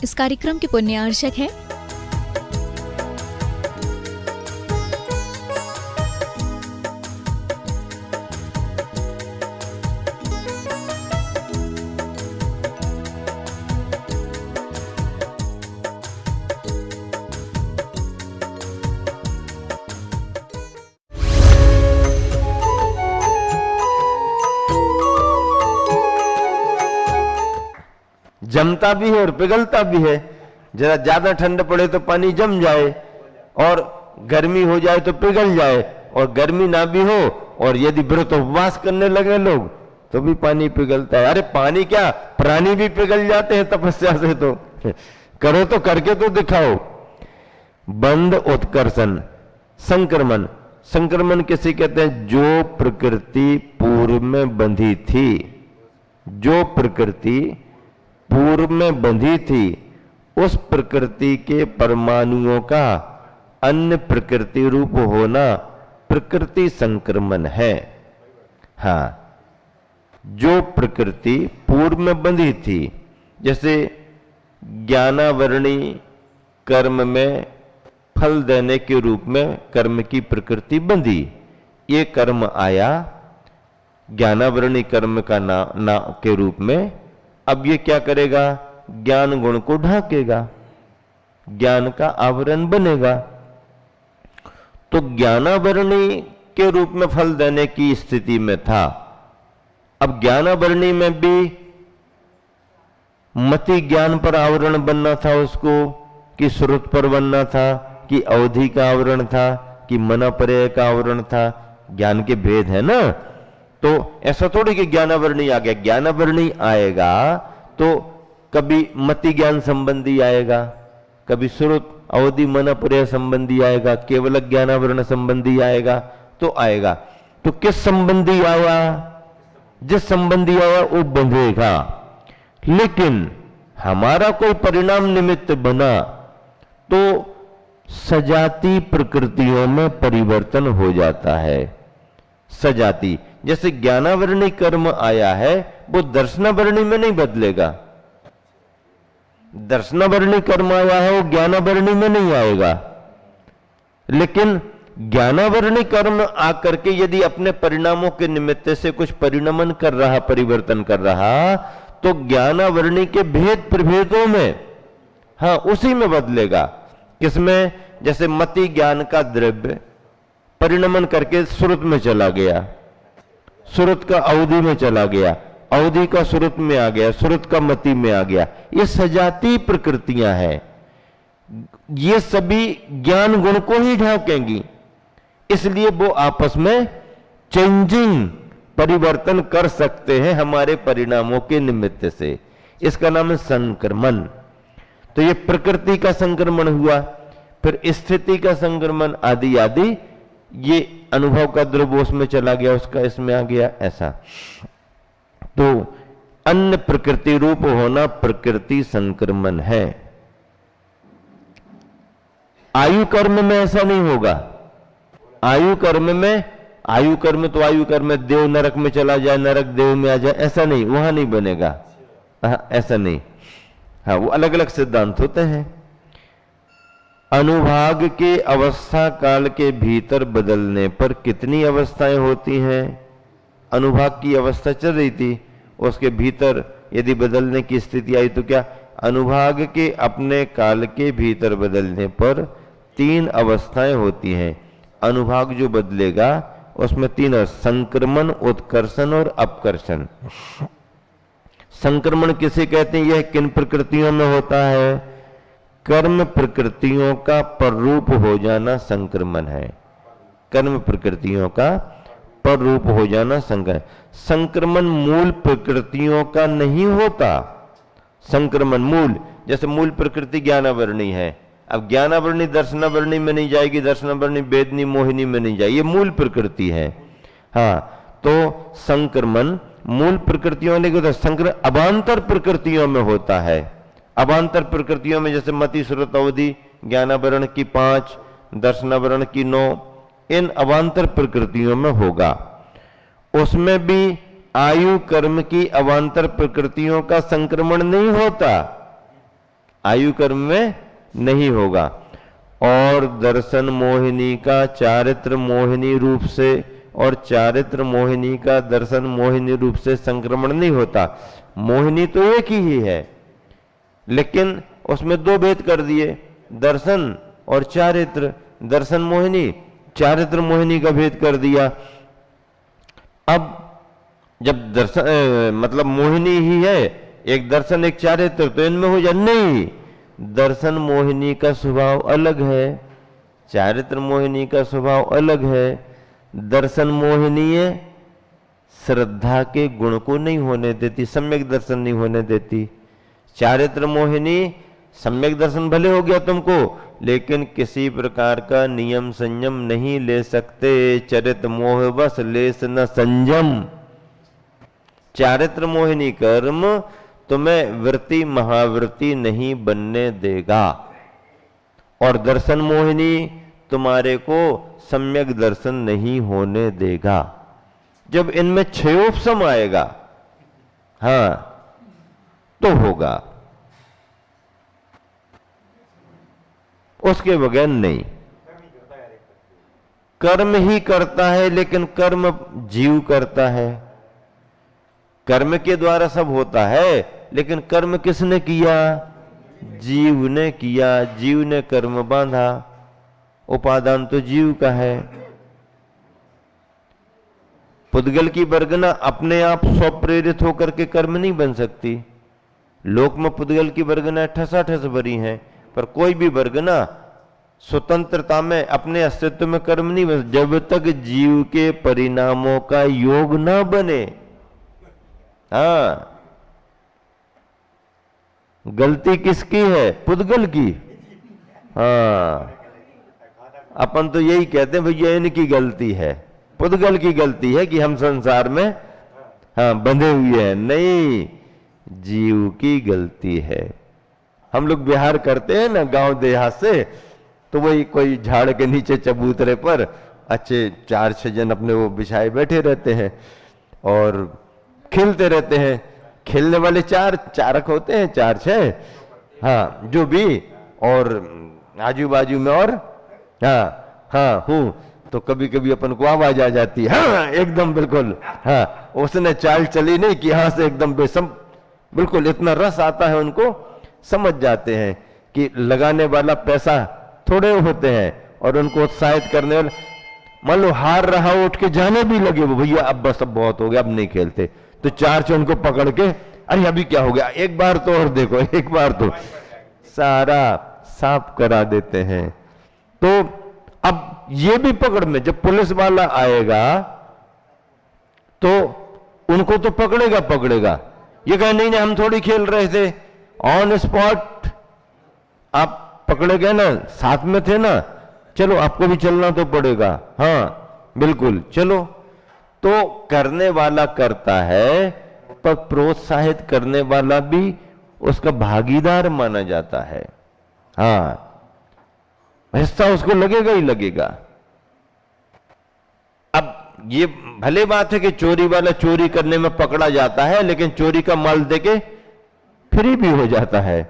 इस कार्यक्रम के पुण्यार्चक हैं जमता भी है और पिघलता भी है। जरा ज्यादा ठंड पड़े तो पानी जम जाए और गर्मी हो जाए तो पिघल जाए, और गर्मी ना भी हो और यदि व्रत उपवास करने लगे लोग तो भी पानी पिघलता है। अरे पानी क्या, प्राणी भी पिघल जाते हैं तपस्या से, तो करो तो करके तो दिखाओ। बंध उत्कर्षण संक्रमण। संक्रमण किसे कहते हैं? जो प्रकृति पूर्व में बंधी थी, जो प्रकृति पूर्व में बंधी थी उस प्रकृति के परमाणुओं का अन्य प्रकृति रूप होना प्रकृति संक्रमण है। हाँ, जो प्रकृति पूर्व में बंधी थी, जैसे ज्ञानावरणी कर्म में फल देने के रूप में कर्म की प्रकृति बंधी, ये कर्म आया ज्ञानावरणी कर्म का ना के रूप में। अब ये क्या करेगा? ज्ञान गुण को ढांकेगा, ज्ञान का आवरण बनेगा। तो ज्ञानावरणी के रूप में फल देने की स्थिति में था। अब ज्ञानावरणी में भी मति ज्ञान पर आवरण बनना था उसको, कि श्रुत पर बनना था, कि अवधि का आवरण था, कि मनापर्यय का आवरण था। ज्ञान के भेद है ना, तो ऐसा थोड़ी कि ज्ञानावरणी आ गया। ज्ञानावरणी आएगा तो कभी मति ज्ञान संबंधी आएगा, कभी श्रुत अवधि मनापर्यय संबंधी आएगा, केवल ज्ञानावरण संबंधी आएगा, तो आएगा। तो किस संबंधी आया? जिस संबंधी आया वो बंधेगा। लेकिन हमारा कोई परिणाम निमित्त बना तो सजाती प्रकृतियों में परिवर्तन हो जाता है। सजाती, जैसे ज्ञानावरणी कर्म आया है वो दर्शनावरणी में नहीं बदलेगा। दर्शनावरणी कर्म आया है वो ज्ञानावरणी में नहीं आएगा। लेकिन ज्ञानावरणी कर्म आकर के यदि अपने परिणामों के निमित्त से कुछ परिणमन कर रहा, परिवर्तन कर रहा, तो ज्ञानावरणी के भेद प्रभेदों में, हाँ, उसी में बदलेगा। किसमें? जैसे मति ज्ञान का द्रव्य परिणमन करके श्रुत में चला गया, श्रुत का अवधि में चला गया, अवधि का श्रुत में आ गया, श्रुत का मति में आ गया। ये सजाती प्रकृतियां हैं, ये सभी ज्ञान गुण को ही ढांकेंगी। इसलिए वो आपस में चेंजिंग, परिवर्तन कर सकते हैं हमारे परिणामों के निमित्त से। इसका नाम है संक्रमण। तो ये प्रकृति का संक्रमण हुआ, फिर स्थिति का संक्रमण, आदि आदि। ये अनुभव का द्रव्य उसमें चला गया, उसका इसमें आ गया, ऐसा। तो अन्य प्रकृति रूप होना प्रकृति संक्रमण है। आयु कर्म में ऐसा नहीं होगा। आयु कर्म में, आयु कर्म तो आयु कर्म देव नरक में चला जाए, नरक देव में आ जाए, ऐसा नहीं, वहां नहीं बनेगा। ऐसा नहीं। हाँ, वो अलग अलग सिद्धांत होते हैं। अनुभाग के अवस्था काल के भीतर बदलने पर कितनी अवस्थाएं होती हैं? अनुभाग की अवस्था चल रही थी, उसके भीतर यदि बदलने की स्थिति आई तो क्या? अनुभाग के अपने काल के भीतर बदलने पर 3 अवस्थाएं होती हैं। अनुभाग जो बदलेगा उसमें 3, संक्रमण, उत्कर्षण और अपकर्षण। संक्रमण किसे कहते हैं? यह किन प्रकृतियों में होता है? कर्म प्रकृतियों का पररूप हो जाना संक्रमण है। कर्म प्रकृतियों का पररूप हो जाना संक्रमण। संक्रमण मूल प्रकृतियों का नहीं होता। संक्रमण मूल, जैसे मूल प्रकृति ज्ञानावरणी है, अब ज्ञानावरणी दर्शनावरणी में नहीं जाएगी, दर्शनावरणी वेदनी मोहिनी में नहीं जाएगी, ये मूल प्रकृति है। हाँ, तो संक्रमण मूल प्रकृतियों में नहीं, संक्रमण अवान्तर प्रकृतियों में होता है। अवान्तर प्रकृतियों में जैसे मति, श्रुत, अवधि, ज्ञानावरण की 5, दर्शनावरण की 9, इन अवान्तर प्रकृतियों में होगा। उसमें भी आयु कर्म की अवान्तर प्रकृतियों का संक्रमण नहीं होता। आयु कर्म में नहीं होगा। और दर्शन मोहिनी का चारित्र मोहिनी रूप से और चारित्र मोहिनी का दर्शन मोहिनी रूप से संक्रमण नहीं होता। मोहिनी तो एक ही है, लेकिन उसमें दो भेद कर दिए, दर्शन और चारित्र। दर्शन मोहिनी, चारित्र मोहिनी का भेद कर दिया। अब जब दर्शन मतलब मोहिनी ही है, एक दर्शन एक चारित्र, तो इनमें हो जाए नहीं, दर्शन मोहिनी का स्वभाव अलग है, चारित्र मोहिनी का स्वभाव अलग है। दर्शन मोहिनी है, श्रद्धा के गुण को नहीं होने देती, सम्यक दर्शन नहीं होने देती। चारित्र मोहिनी सम्यक दर्शन भले हो गया तुमको, लेकिन किसी प्रकार का नियम संयम नहीं ले सकते। चरित मोह बस लेस न संयम। चारित्र मोहिनी कर्म तुम्हें वृत्ति महावृत्ति नहीं बनने देगा, और दर्शन मोहिनी तुम्हारे को सम्यक दर्शन नहीं होने देगा। जब इनमें क्षयोपशम आएगा, हाँ, तो होगा, उसके बगैर नहीं। कर्म ही करता है, लेकिन कर्म जीव करता है। कर्म के द्वारा सब होता है, लेकिन कर्म किसने किया? जीव ने किया। जीव ने कर्म बांधा, उपादान तो जीव का है। पुद्गल की वर्गना अपने आप स्वप्रेरित होकर के कर्म नहीं बन सकती। लोक में पुद्गल की वर्गना ठसाठस भरी है, पर कोई भी वर्गना स्वतंत्रता में अपने अस्तित्व में कर्म नहीं बन, जब तक जीव के परिणामों का योग ना बने। हाँ, गलती किसकी है? पुद्गल की। हाँ, अपन तो यही कहते हैं भैया इनकी गलती है, पुद्गल की गलती है कि हम संसार में हाँ बंधे हुए हैं। नहीं, जीव की गलती है। हम लोग विहार करते हैं ना गांव देहात से, तो वही कोई झाड़ के नीचे चबूतरे पर अच्छे 4-6 जन अपने वो बिछाए बैठे रहते हैं और खेलते रहते हैं। खेलने वाले चारक होते हैं, 4-6, हाँ जो भी, और आजू बाजू में और हाँ हूं, तो कभी कभी अपन को आवाज आ जाती है, हाँ एकदम बिल्कुल, हाँ उसने चाल चली नहीं कि हाँ से एकदम बेसम, बिल्कुल इतना रस आता है उनको, समझ जाते हैं कि लगाने वाला पैसा थोड़े होते हैं और उनको उत्साहित करने वाले, मान लो हार रहा उठ के जाने भी लगे वो, भैया अब बस अब बहुत हो गया, अब नहीं खेलते, तो 4 से उनको पकड़ के, अरे अभी क्या हो गया, एक बार तो और देखो, एक बार तो, सारा साफ करा देते हैं। तो अब ये भी पकड़ में, जब पुलिस वाला आएगा तो उनको तो पकड़ेगा। ये कहे नहीं नहीं हम थोड़ी खेल रहे थे, ऑन स्पॉट आप पकड़े गए ना, साथ में थे ना, चलो आपको भी चलना तो पड़ेगा, हाँ बिल्कुल चलो। तो करने वाला करता है, पर प्रोत्साहित करने वाला भी उसका भागीदार माना जाता है। हाँ, हिस्सा उसको लगेगा ही लगेगा। अब ये भले बात है कि चोरी वाला चोरी करने में पकड़ा जाता है, लेकिन चोरी का माल देके फ्री भी हो जाता है।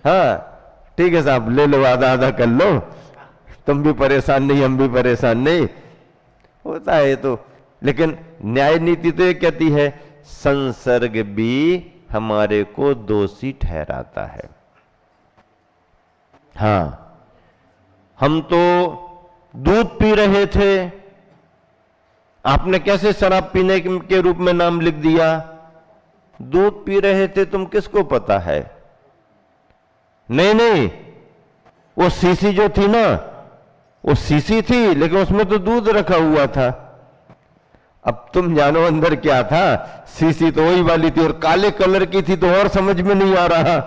हाँ ठीक है साहब, ले लो, आधा आधा कर लो, तुम भी परेशान नहीं हम भी परेशान नहीं, होता है तो। लेकिन न्याय नीति तो ये कहती है, संसर्ग भी हमारे को दोषी ठहराता है। हाँ, हम तो दूध पी रहे थे, आपने कैसे शराब पीने के रूप में नाम लिख दिया? दूध पी रहे थे, तुम किसको पता है? नहीं, वो शीशी जो थी ना, वो शीशी थी, लेकिन उसमें तो दूध रखा हुआ था। अब तुम जानो अंदर क्या था, शीशी तो वही वाली थी और काले कलर की थी, तो और समझ में नहीं आ रहा।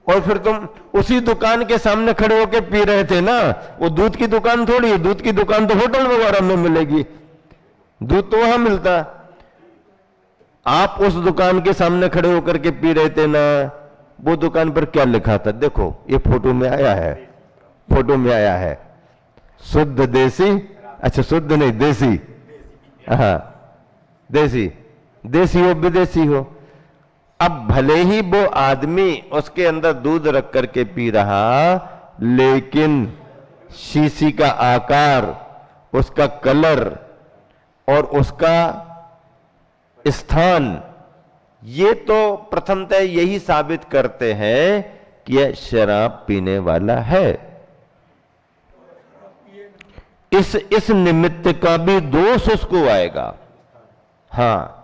और फिर तुम उसी दुकान के सामने खड़े होकर पी रहे थे ना, वो दूध की दुकान थोड़ी है, दूध की दुकान तो होटल वगैरह में मिलेगी, दूध तो वहां मिलता। आप उस दुकान के सामने खड़े होकर के पी रहे थे ना, वो दुकान पर क्या लिखा था देखो, ये फोटो में आया है, फोटो में आया है, शुद्ध देसी, अच्छा शुद्ध नहीं देसी, हाँ देसी, देसी हो विदेशी हो। अब भले ही वो आदमी उसके अंदर दूध रख करके पी रहा, लेकिन शीशी का आकार, उसका कलर और उसका स्थान, ये तो प्रथमतः यही साबित करते हैं कि यह शराब पीने वाला है। इस निमित्त का भी दोष उसको आएगा। हाँ,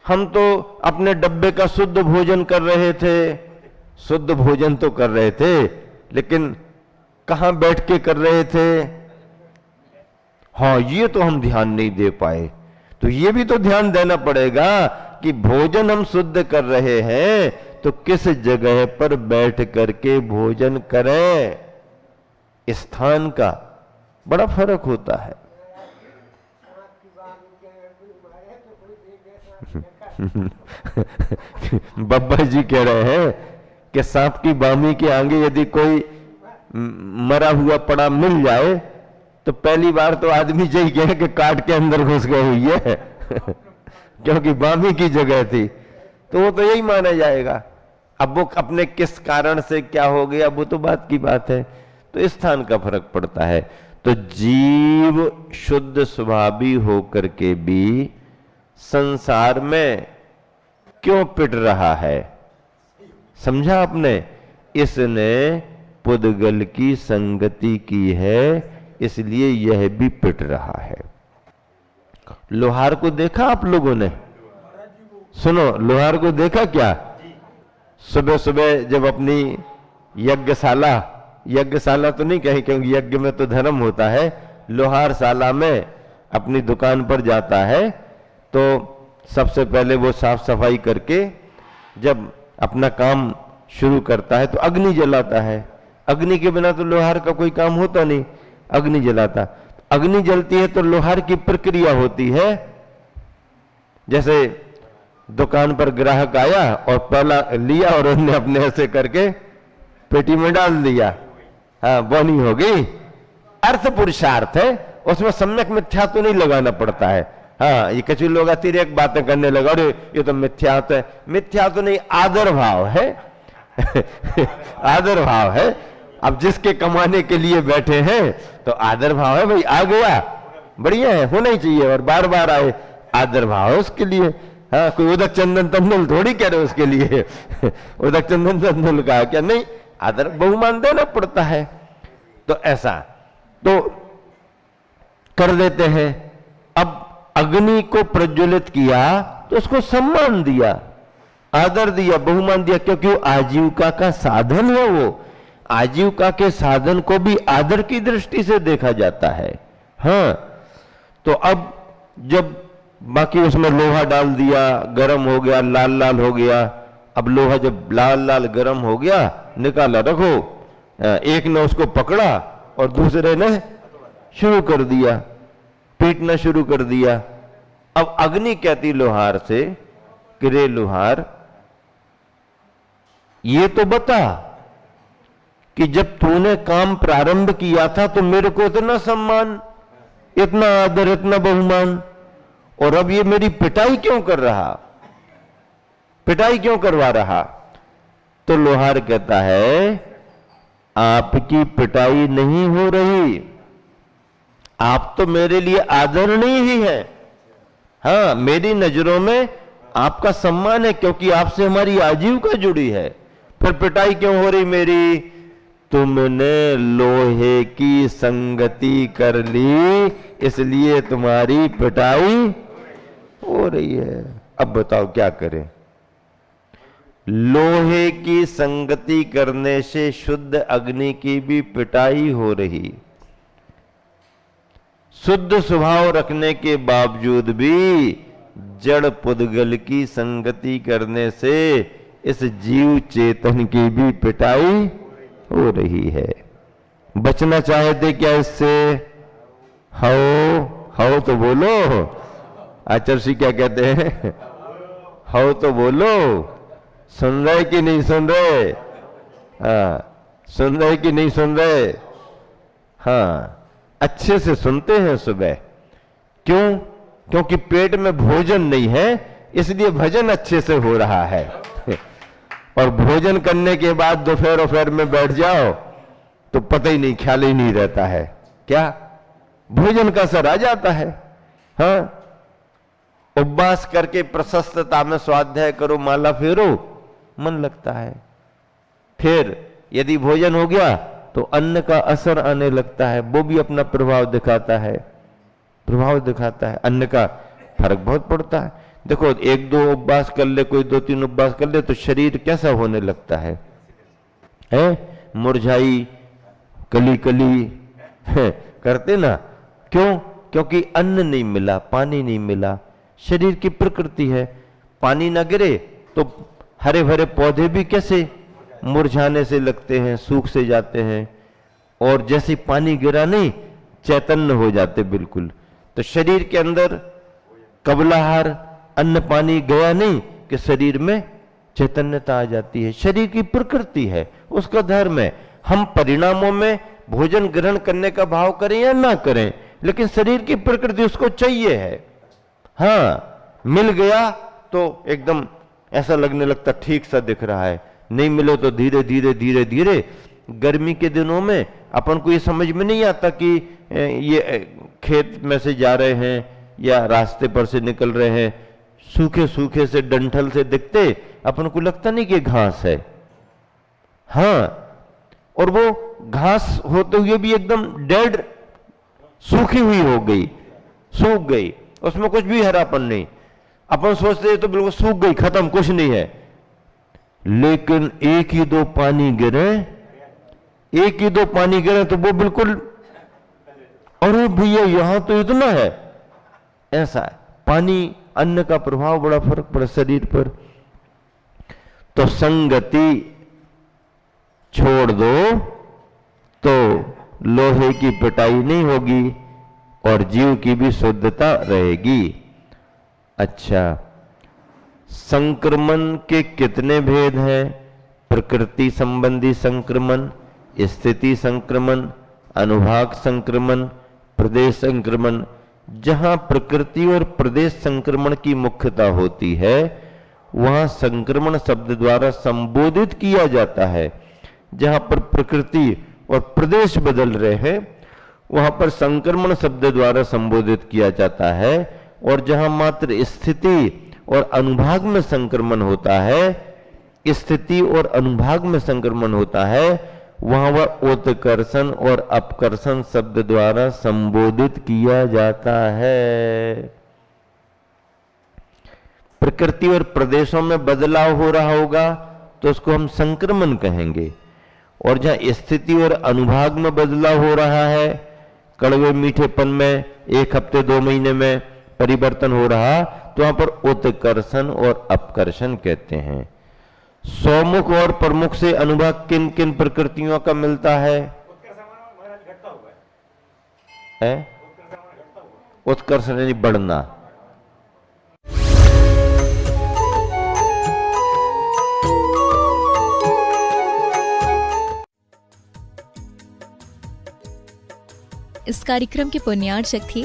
हम तो अपने डब्बे का शुद्ध भोजन कर रहे थे, शुद्ध भोजन तो कर रहे थे, लेकिन कहां बैठ के कर रहे थे? हाँ, ये तो हम ध्यान नहीं दे पाए। तो ये भी तो ध्यान देना पड़ेगा कि भोजन हम शुद्ध कर रहे हैं तो किस जगह पर बैठ करके भोजन करें। स्थान का बड़ा फर्क होता है। बब्बा जी कह रहे हैं कि सांप की बामी के आगे यदि कोई मरा हुआ पड़ा मिल जाए तो पहली बार तो आदमी यही कहे कि काट के अंदर घुस गए हुई है क्योंकि बामी की जगह थी, तो वो तो यही माना जाएगा। अब वो अपने किस कारण से क्या हो गया वो तो बात की बात है। तो स्थान का फर्क पड़ता है। तो जीव शुद्ध स्वभावी होकर के भी संसार में क्यों पिट रहा है? समझा आपने? इसने पुद्गल की संगति की है, इसलिए यह भी पिट रहा है। लोहार को देखा आप लोगों ने? सुनो, लोहार को देखा क्या? सुबह सुबह जब अपनी यज्ञशाला तो नहीं कहीं, क्योंकि यज्ञ में तो धर्म होता है, लोहार शाला में अपनी दुकान पर जाता है तो सबसे पहले वो साफ सफाई करके जब अपना काम शुरू करता है तो अग्नि जलाता है। अग्नि के बिना तो लोहार का कोई काम होता नहीं, अग्नि जलाता। अग्नि जलती है तो लोहार की प्रक्रिया होती है। जैसे दुकान पर ग्राहक आया और पहला लिया और उन्होंने अपने ऐसे करके पेटी में डाल दिया, हाँ बोनी हो गई। अर्थ पुरुषार्थ है, उसमें सम्यक मिथ्या तो नहीं लगाना पड़ता है। हाँ, ये कछु लोग अतिरेक बातें करने लगा, अरे ये तो मिथ्यात है। मिथ्या तो नहीं, आदर भाव है आदर भाव है। अब जिसके कमाने के लिए बैठे हैं तो आदर भाव है, भाई आ गया बढ़िया है, होना ही चाहिए और बार बार आए, आदर भाव है उसके लिए। हाँ, कोई उदक चंदन तंदुल थोड़ी कह रहे उसके लिए उदक चंदन तंदुल का क्या नहीं, आदर बहुमान देना पड़ता है। तो ऐसा तो कर देते हैं। अब अग्नि को प्रज्वलित किया तो उसको सम्मान दिया, आदर दिया, बहुमान दिया, क्योंकि वो आजीविका का साधन है। वो आजीविका के साधन को भी आदर की दृष्टि से देखा जाता है। हाँ, तो अब जब बाकी उसमें लोहा डाल दिया, गरम हो गया, लाल लाल हो गया। अब लोहा जब लाल लाल गरम हो गया, निकाला, रखो। एक ने उसको पकड़ा और दूसरे ने शुरू कर दिया, पीटना शुरू कर दिया। अब अग्नि कहती लोहार से कि रे लोहार, ये तो बता कि जब तूने काम प्रारंभ किया था तो मेरे को इतना सम्मान, इतना आदर, इतना बहुमान, और अब ये मेरी पिटाई क्यों कर रहा, पिटाई क्यों करवा रहा? तो लोहार कहता है, आपकी पिटाई नहीं हो रही, आप तो मेरे लिए आदरणीय ही है। हाँ, मेरी नजरों में आपका सम्मान है क्योंकि आपसे हमारी आजीविका जुड़ी है। फिर पिटाई क्यों हो रही मेरी? तुमने लोहे की संगति कर ली, इसलिए तुम्हारी पिटाई हो रही है। अब बताओ क्या करें? लोहे की संगति करने से शुद्ध अग्नि की भी पिटाई हो रही, शुद्ध स्वभाव रखने के बावजूद भी जड़ पुद्गल की संगति करने से इस जीव चेतन की भी पिटाई हो रही है। बचना चाहते क्या इससे? हो तो बोलो। आचार्य क्या कहते हैं? हो तो बोलो। सुन रहे कि नहीं सुन रहे? हाँ, सुन रहे कि नहीं सुन रहे? हाँ, अच्छे से सुनते हैं सुबह। क्यों? क्योंकि पेट में भोजन नहीं है, इसलिए भजन अच्छे से हो रहा है। और भोजन करने के बाद दोपहर में बैठ जाओ तो पता ही नहीं, ख्याल ही नहीं रहता है, क्या भोजन का असर आ जाता है। हाँ, उपवास करके प्रशस्तता में स्वाध्याय करो, माला फेरो, मन लगता है। फिर यदि भोजन हो गया तो अन्न का असर आने लगता है, वो भी अपना प्रभाव दिखाता है, अन्न का फर्क बहुत पड़ता है। देखो, 1-2 उपवास कर ले, कोई 2-3 उपवास कर ले तो शरीर कैसा होने लगता है, मुरझाई, कली करते ना, क्यों? क्योंकि अन्न नहीं मिला, पानी नहीं मिला। शरीर की प्रकृति है, पानी ना गिरे तो हरे भरे पौधे भी कैसे मुरझाने से लगते हैं, सूख से जाते हैं, और जैसे पानी गिरा नहीं चैतन्य हो जाते बिल्कुल। तो शरीर के अंदर कबलाहार अन्न पानी गया नहीं कि शरीर में चैतन्यता आ जाती है। शरीर की प्रकृति है, उसका धर्म है। हम परिणामों में भोजन ग्रहण करने का भाव करें या ना करें, लेकिन शरीर की प्रकृति उसको चाहिए है। हाँ, मिल गया तो एकदम ऐसा लगने लगता ठीक सा दिख रहा है, नहीं मिले तो धीरे धीरे गर्मी के दिनों में अपन को ये समझ में नहीं आता कि ये खेत में से जा रहे हैं या रास्ते पर से निकल रहे हैं, सूखे से डंठल से दिखते, अपन को लगता नहीं कि घास है। हाँ, और वो घास होते हुए भी एकदम डेड, सूखी हुई हो गई, सूख गई, उसमें कुछ भी हरापन नहीं। अपन सोचते तो बिल्कुल सूख गई, खत्म, कुछ नहीं है। लेकिन 1-2 पानी गिरे तो वो बिल्कुल, अरे भैया यहां तो इतना है, ऐसा है। पानी अन्न का प्रभाव बड़ा फर्क पड़ा शरीर पर। तो संगति छोड़ दो तो लोहे की पिटाई नहीं होगी और जीव की भी शुद्धता रहेगी। अच्छा, संक्रमण के कितने भेद हैं? प्रकृति संबंधी संक्रमण, स्थिति संक्रमण, अनुभाग संक्रमण, प्रदेश संक्रमण। जहां प्रकृति और प्रदेश संक्रमण की मुख्यता होती है वहां संक्रमण शब्द द्वारा संबोधित किया जाता है। जहां पर प्रकृति और प्रदेश बदल रहे हैं वहां पर संक्रमण शब्द द्वारा संबोधित किया जाता है। और जहां मात्र स्थिति और अनुभाग में संक्रमण होता है, स्थिति और अनुभाग में संक्रमण होता है, वहां वह उत्कर्षण और अपकर्षण शब्द द्वारा संबोधित किया जाता है। प्रकृति और प्रदेशों में बदलाव हो रहा होगा तो उसको हम संक्रमण कहेंगे। और जहां स्थिति और अनुभाग में बदलाव हो रहा है, कड़वे मीठेपन में 1 हफ्ते 2 महीने में परिवर्तन हो रहा, तो वहां पर उत्कर्षण और अपकर्षण कहते हैं। सौमुख और प्रमुख से अनुभाग किन किन प्रकृतियों का मिलता है? उत्कर्षण यानी बढ़ना। इस कार्यक्रम के पुण्यार्चक थे